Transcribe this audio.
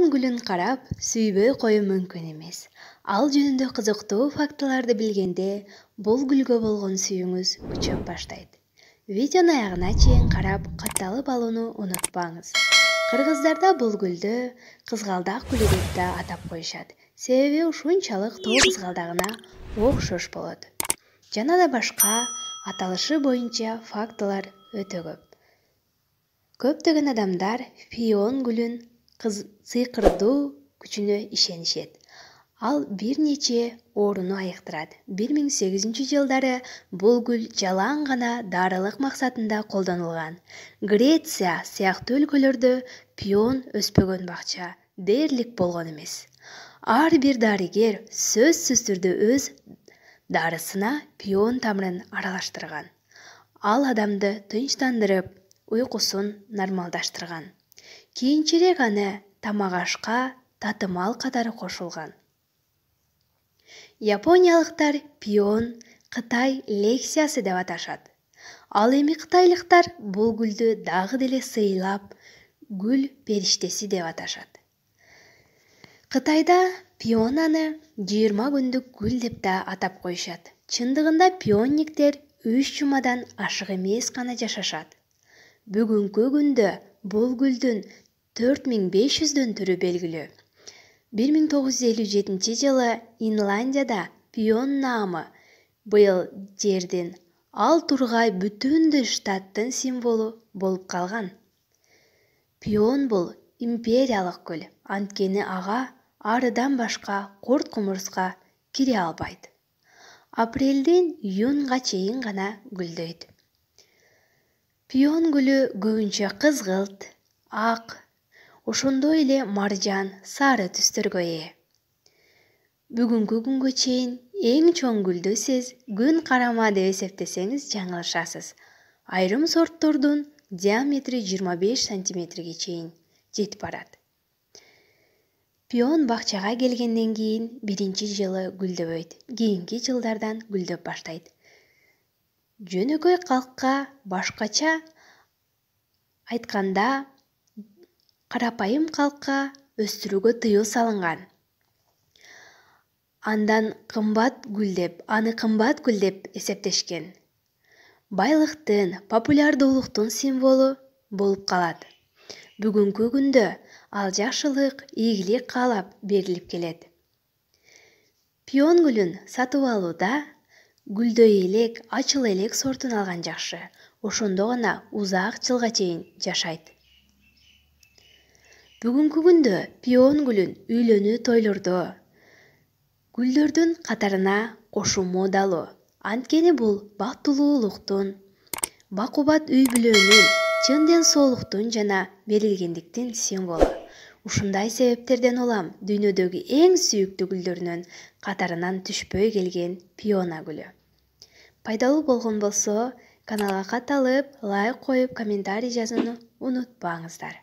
Пион гүлүн карап, сүйбөй коюу мүмкүн эмес. Ал жөнүндө кызыктуу фактыларды билгенде, бул гүлгө болгон сүйүүңүз күчөп баштайт. Видеону аягына чейин карап, катталып алууну унутпаңыз. Кыргыздарда бул гүлдү кызгалдак гүлү деп да атап коюшат. Себеби ушунчалык тоо кызгалдагына окшош болот. Жана да башка аталышы боюнча фактылар өтө көп. Көптөгөн адамдар пион гүлүн сыйкырдуу күчүнө ишенишет. Ал бир нече ооруну айыктырат. 1800-жылдары бул гүл жалаң гана дарылык максатында колдонулган. Греция сыяктуу өлкөлөрдө пион өспөгөн бакча дээрлик болгон эмес. Ар бир дарыгер сөзсүз түрдө өз дарысына пион тамырын аралаштырган. Ал адамды тынчтандырып, уйкусун нормалдаштырган. Кийинчерээк аны тамак-ашка татымал катары кошулган. Япониялыктар пион Кытай лексиясы деп аташат. Ал эми кытайлыктар бул гүлдү дагы деле сыйлап гүл периштеси деп аташат. Кытайда пионаны 20 күндүк гүл деп да атап коюшат. Чындыгында пионниктер 3 жумадан ашык эмес гана жашашат. Бүгүнкү күндө бул гүлдүн 4500дөн түрү белгилүү. 1957-жылы Инландияда пион наамы быйыл жердин ал тургай бүтүндөй штаттын символу болуп калган. Пион бул империялык гүл, анткени ага арыдан башка курт-кумурска кире албайт. Апрелден июнга чейин гана гүлдөйт. Пион гүлү көбүнчө кызгылт, ак, ошондой эле маржан, сары түстөргө ээ. Бүгүнкү күнгө чейин эң чоң гүлдү сиз күн карама деп эсептесеңиз жаңылышасыз. Айрым сорттордун диаметри 25 сантиметрге чейин жетип барат. Пион бакчага келгенден кийин биринчи жылы гүлдөбөйт, кийинки жылдардан гүлдөп баштайт. Жөнөкөй калкка башкача айтканда карапайым калкка өстүрүүгө тыюу салынган. Аны кымбат гүл деп эсептешкен. Байлыктын, популярдуулуктун символу болуп калат. Бүгүнкү күндө ал жакшылык, ийгилик каалап берилип келет. Пион гүлүн сатып алууда гүлдөй элек, ачыл элек сортун алган жакшы. Ошондо гана узак жылга чейин жашайт. Бүгүнкү күндө пион гүлүн үйлөнүү тойлордо гүлдөрдүн катарына кошуу модалуу. Анткени бул бактылуулуктун, бакубат үй-бүлөнүн, чын ден соолуктун жана берилгендиктин символу. Ушундай себептерден улам дүйнөдөгү эң сүйүктүү гүлдөрүнүн катарынан түшпөй келген пиона гүлү. Пайдалуу болгон болсо, каналга катталып, лайк коюп, комментарий жазууну унутпаңыздар.